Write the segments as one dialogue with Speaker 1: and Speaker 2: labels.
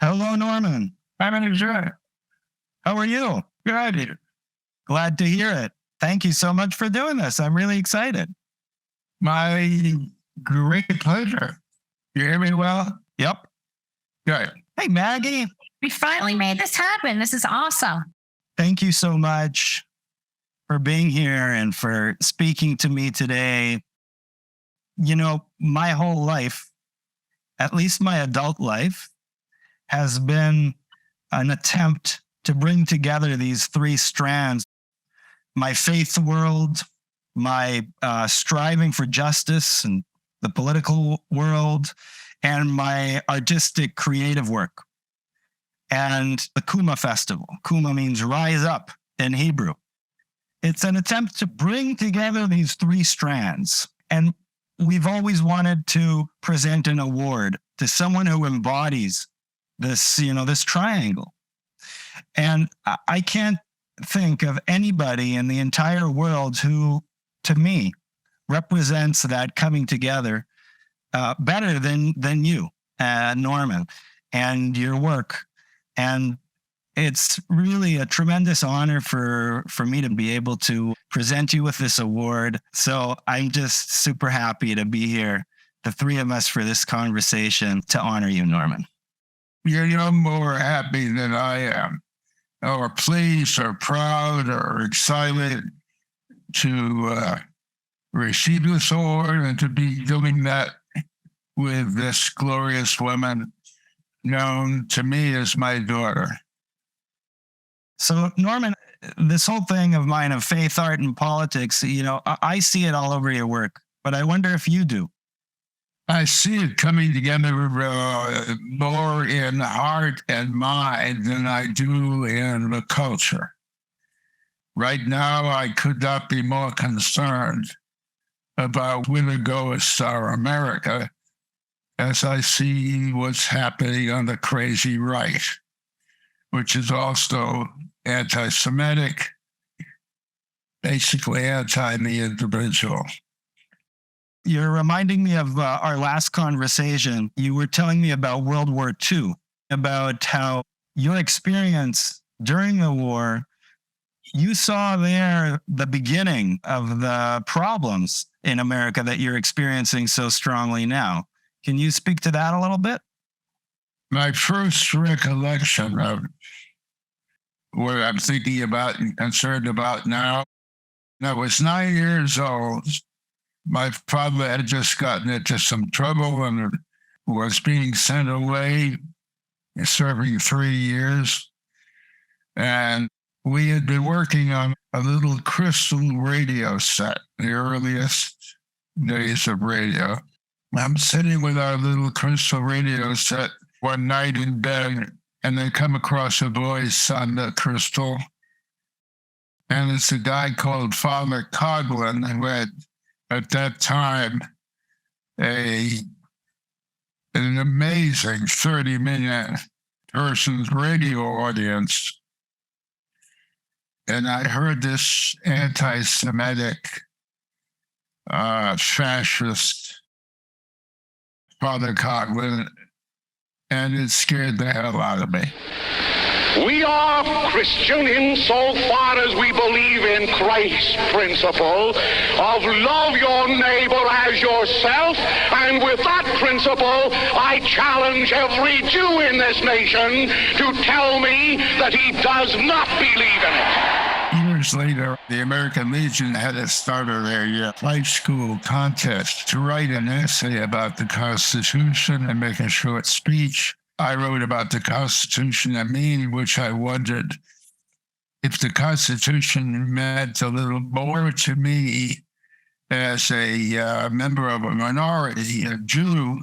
Speaker 1: Hello, Norman.
Speaker 2: I'm in good.
Speaker 1: How are you?
Speaker 2: Good.
Speaker 1: Glad to hear it. Thank you so much for doing this. I'm really excited.
Speaker 2: My great pleasure. You hear me well?
Speaker 1: Yep.
Speaker 2: Good.
Speaker 1: Hey, Maggie.
Speaker 3: We finally made this happen. This is awesome.
Speaker 1: Thank you so much for being here and for speaking to me today. You know, my whole life, at least my adult life, has been an attempt to bring together these three strands: my faith world, my striving for justice and the political world, and my artistic creative work. And the Kumah festival. Kumah means rise up in Hebrew. It's an attempt to bring together these three strands. And we've always wanted to present an award to someone who embodies this, this triangle. And I can't think of anybody in the entire world who, to me, represents that coming together better than you, Norman, and your work. And it's really a tremendous honor for me to be able to present you with this award. So I'm just super happy to be here, the three of us, for this conversation to honor you, Norman.
Speaker 2: You're more happy than I am, or pleased, or proud, or excited to receive this award and to be doing that with this glorious woman known to me as my daughter.
Speaker 1: So, Norman, this whole thing of mine of faith, art, and politics, I see it all over your work, but I wonder if you do.
Speaker 2: I see it coming together more in heart and mind than I do in the culture. Right now, I could not be more concerned about whither goes our America as I see what's happening on the crazy right, which is also anti-Semitic, basically anti the individual.
Speaker 1: You're reminding me of our last conversation. You were telling me about World War II, about how your experience during the war, you saw there the beginning of the problems in America that you're experiencing so strongly now. Can you speak to that a little bit?
Speaker 2: My first recollection of what I'm thinking about and concerned about now, I was 9 years old. My father had just gotten into some trouble and was being sent away, serving 3 years. And we had been working on a little crystal radio set, the earliest days of radio. I'm sitting with our little crystal radio set one night in bed, and I come across a voice on the crystal. And it's a guy called Father Coughlin, who had, at that time, an amazing 30-minute person's radio audience. And I heard this anti-Semitic, fascist Father Coughlin, and it scared the hell out of me.
Speaker 4: We are Christian insofar as we believe in Christ's principle of love your neighbor as yourself, and with that principle, I challenge every Jew in this nation to tell me that he does not believe in it.
Speaker 2: Years later, the American Legion had a start of their high school contest to write an essay about the Constitution and make a short speech. I wrote about the Constitution and me, in which I wondered if the Constitution meant a little more to me as a member of a minority, a Jew,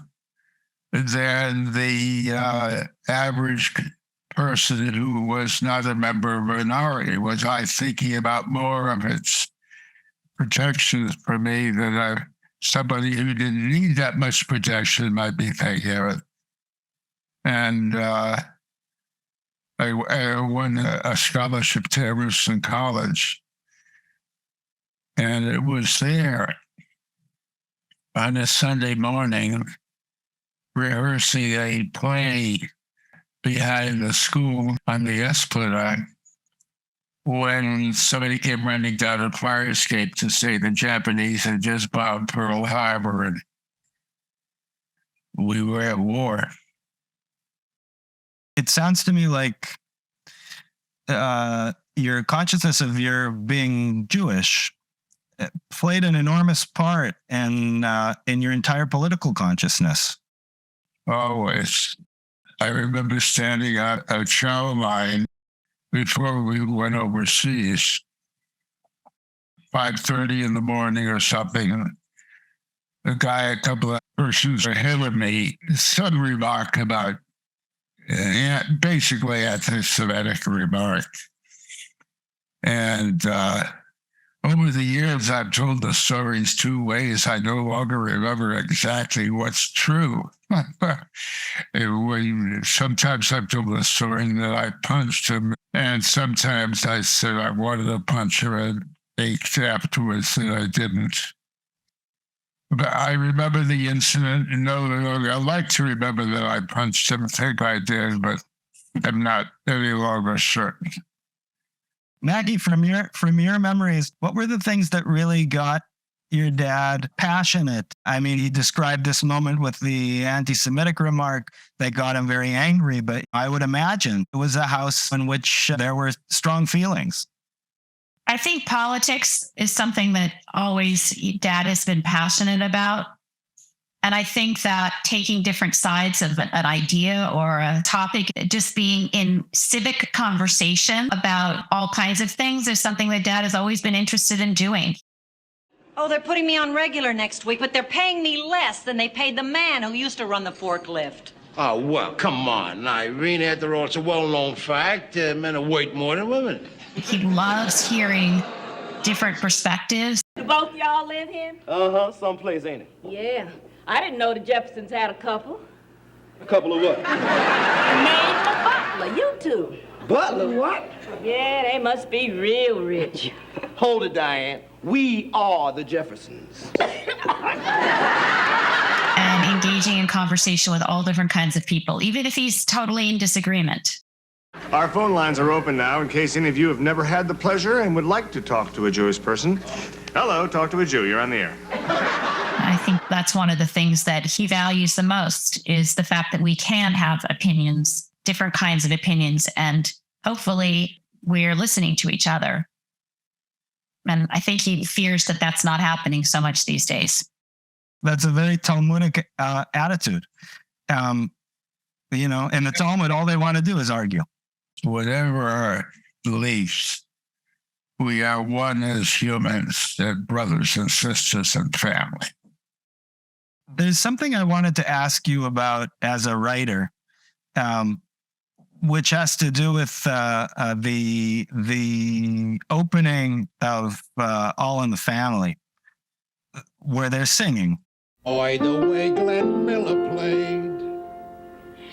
Speaker 2: than the average person who was not a member of a minority. Was I thinking about more of its protections for me than somebody who didn't need that much protection might be thinking of it? And I won a scholarship to Emerson College. And it was there on a Sunday morning rehearsing a play behind the school on the Esplanade when somebody came running down a fire escape to say the Japanese had just bombed Pearl Harbor and we were at war.
Speaker 1: It sounds to me like your consciousness of your being Jewish played an enormous part in your entire political consciousness.
Speaker 2: Always. I remember standing on a chow line before we went overseas, 5:30 in the morning or something. The guy, a couple of persons ahead of me, some remark about, basically anti-Semitic remark. And over the years, I've told the stories two ways. I no longer remember exactly what's true. Sometimes I've told the story that I punched him, and sometimes I said I wanted to punch him and ached afterwards that I didn't. But I remember the incident. No, I like to remember that I punched him. I think I did, but I'm not any longer certain.
Speaker 1: Maggie, from your memories, what were the things that really got your dad passionate? I mean, he described this moment with the anti-Semitic remark that got him very angry, but I would imagine it was a house in which there were strong feelings.
Speaker 3: I think politics is something that always Dad has been passionate about. And I think that taking different sides of an idea or a topic, just being in civic conversation about all kinds of things is something that Dad has always been interested in doing.
Speaker 5: Oh, they're putting me on regular next week, but they're paying me less than they paid the man who used to run the forklift.
Speaker 6: Oh, well, come on, Irene. After all, it's a well-known fact. Men are worth more than women.
Speaker 3: He loves hearing different perspectives.
Speaker 7: Do both y'all live here?
Speaker 6: Uh-huh, someplace, ain't it?
Speaker 7: Yeah. I didn't know the Jeffersons had a couple.
Speaker 6: A couple of what?
Speaker 7: A maid and a butler, you two.
Speaker 6: Butler, what?
Speaker 7: Yeah, they must be real rich.
Speaker 6: Hold it, Diane. We are the Jeffersons.
Speaker 3: And engaging in conversation with all different kinds of people, even if he's totally in disagreement.
Speaker 8: Our phone lines are open now in case any of you have never had the pleasure and would like to talk to a Jewish person. Hello, talk to a Jew. You're on the air.
Speaker 3: I think that's one of the things that he values the most is the fact that we can have opinions, different kinds of opinions, and hopefully we're listening to each other. And I think he fears that that's not happening so much these days.
Speaker 1: That's a very Talmudic attitude. In the Talmud, all they want to do is argue.
Speaker 2: Whatever our beliefs, we are one as humans, and brothers and sisters and family.
Speaker 1: There's something I wanted to ask you about as a writer, which has to do with the opening of All in the Family, where they're singing.
Speaker 6: Oi, the way Glenn Miller played.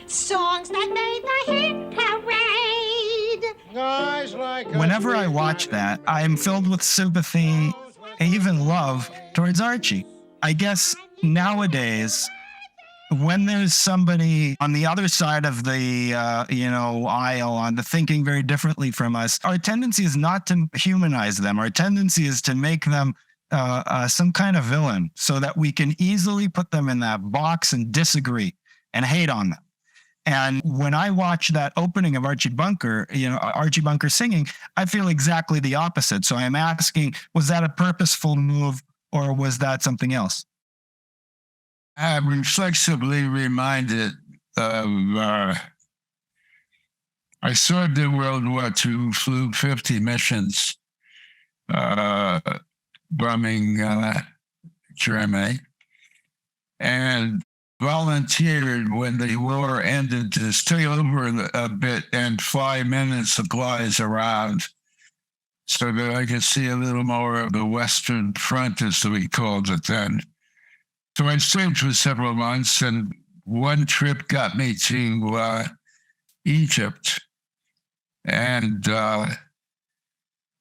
Speaker 9: Songs that made the hit parade.
Speaker 6: Guys like
Speaker 1: Whenever I watch that, I am filled with sympathy and even love towards Archie. I guess nowadays, when there's somebody on the other side of the aisle, on the thinking very differently from us, our tendency is not to humanize them. Our tendency is to make them some kind of villain so that we can easily put them in that box and disagree and hate on them. And when I watch that opening of Archie Bunker singing, I feel exactly the opposite. So I'm asking, was that a purposeful move or was that something else?
Speaker 2: I'm reflexively reminded of, I served in World War II, flew 50 missions, bombing Germany, and volunteered when the war ended to stay over a bit and fly men and supplies around so that I could see a little more of the Western Front, as we called it then. So I stayed for several months, and one trip got me to Egypt. And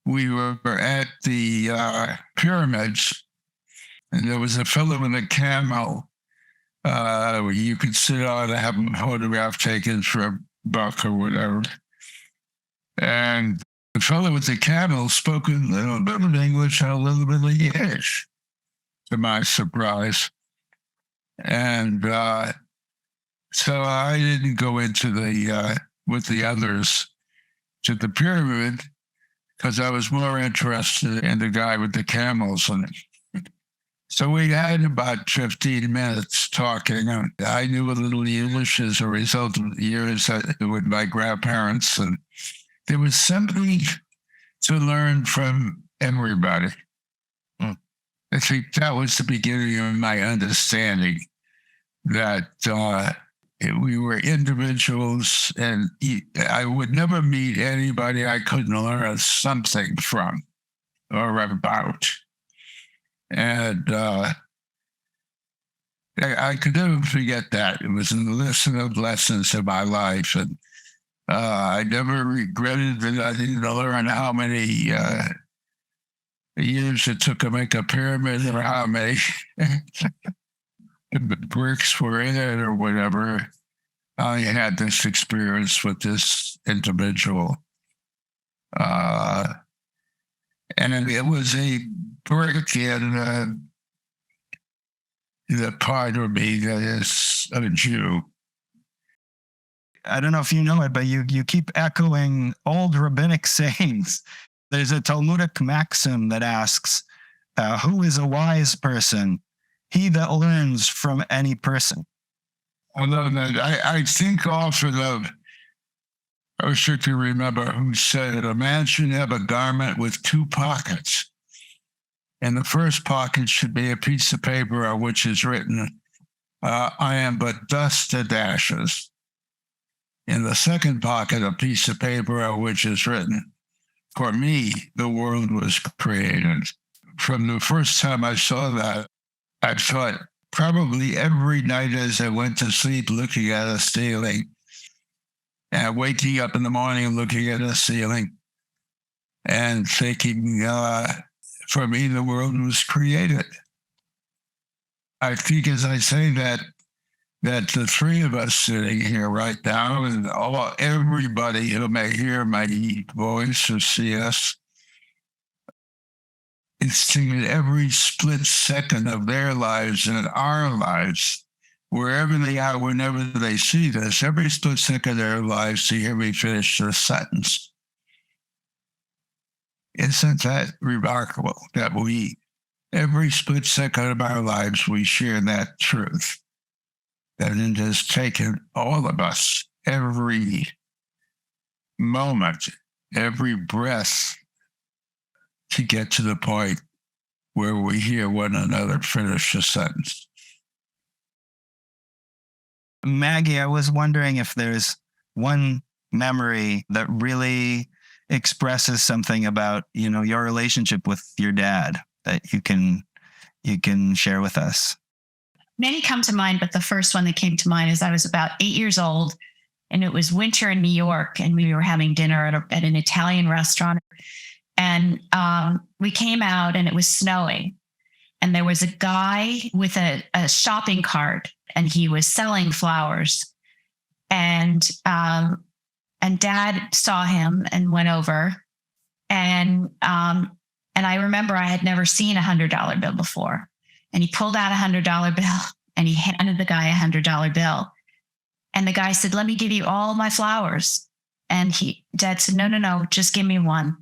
Speaker 2: we were at the pyramids, and there was a fellow in a camel where you could sit on and have a photograph taken from buck or whatever. And the fellow with the camel spoke a little bit of English and a little bit of Yiddish, to my surprise. And so I didn't go into with the others to the pyramid because I was more interested in the guy with the camels. And so we had about 15 minutes talking. I knew a little English as a result of the years with my grandparents. And there was something to learn from everybody. I think that was the beginning of my understanding that we were individuals, and I would never meet anybody I couldn't learn something from or about. And I could never forget that. It was a lesson of lessons in my life. And I never regretted that I didn't learn how many years it took to make a pyramid or how many bricks were in it or whatever. I had this experience with this individual. And it was a brick in the part of me that is a Jew.
Speaker 1: I don't know if you know it, but you keep echoing old rabbinic sayings. There's a Talmudic maxim that asks, who is a wise person? He that learns from any person.
Speaker 2: Although I think often of, I wish I could remember who said it, a man should have a garment with two pockets. And the first pocket should be a piece of paper on which is written, I am but dust and ashes. In the second pocket, a piece of paper on which is written, for me, the world was created. From the first time I saw that, I thought probably every night as I went to sleep looking at a ceiling and waking up in the morning looking at a ceiling and thinking, for me, the world was created. I think as I say that the three of us sitting here right now and everybody who may hear my voice or see us, it's thinking every split second of their lives and our lives, wherever they are, whenever they see this, every split second of their lives to hear me finish the sentence. Isn't that remarkable that every split second of our lives, we share that truth? That it has taken all of us, every moment, every breath, to get to the point where we hear one another finish a sentence.
Speaker 1: Maggie, I was wondering if there's one memory that really expresses something about, your relationship with your dad that you can share with us.
Speaker 3: Many come to mind, but the first one that came to mind is I was about 8 years old, and it was winter in New York, and we were having dinner at an Italian restaurant. And we came out, and it was snowing. And there was a guy with a shopping cart, and he was selling flowers. And Dad saw him and went over. And I remember I had never seen a $100 bill before. And he pulled out a $100 bill and he handed the guy a $100 bill. And the guy said, "Let me give you all my flowers." And Dad said, no, just give me one.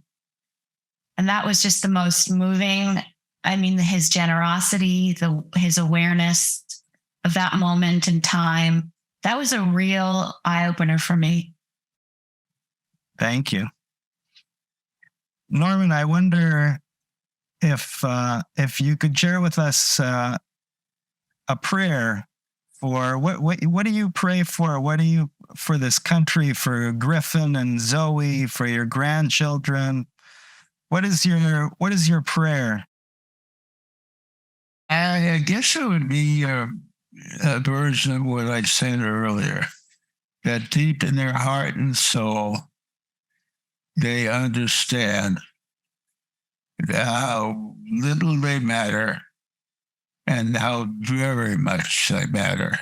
Speaker 3: And that was just the most moving. I mean, his generosity, his awareness of that moment in time, that was a real eye-opener for me.
Speaker 1: Thank you. Norman, I wonder if you could share with us a prayer for what do you pray for? What do you for this country, for Griffin and Zoe, for your grandchildren? What is your prayer?
Speaker 2: I guess it would be a version of what I said earlier, that deep in their heart and soul, they understand how little they matter and how very much they matter.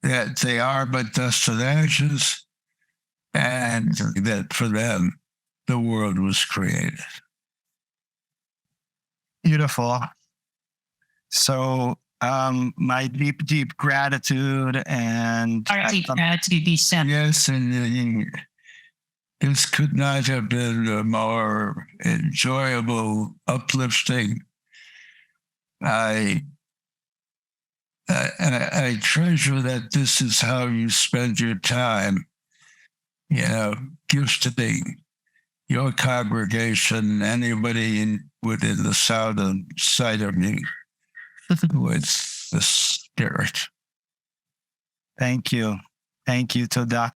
Speaker 2: That they are but dust and ashes, and that for them, the world was created.
Speaker 1: Beautiful. So, my deep, deep gratitude and
Speaker 3: Our deep gratitude be sent.
Speaker 2: Yes, and this could not have been a more enjoyable, uplifting. I treasure that this is how you spend your time, gifting your congregation, anybody within the sound and sight of you with the Spirit.
Speaker 1: Thank you. Thank you, Toda.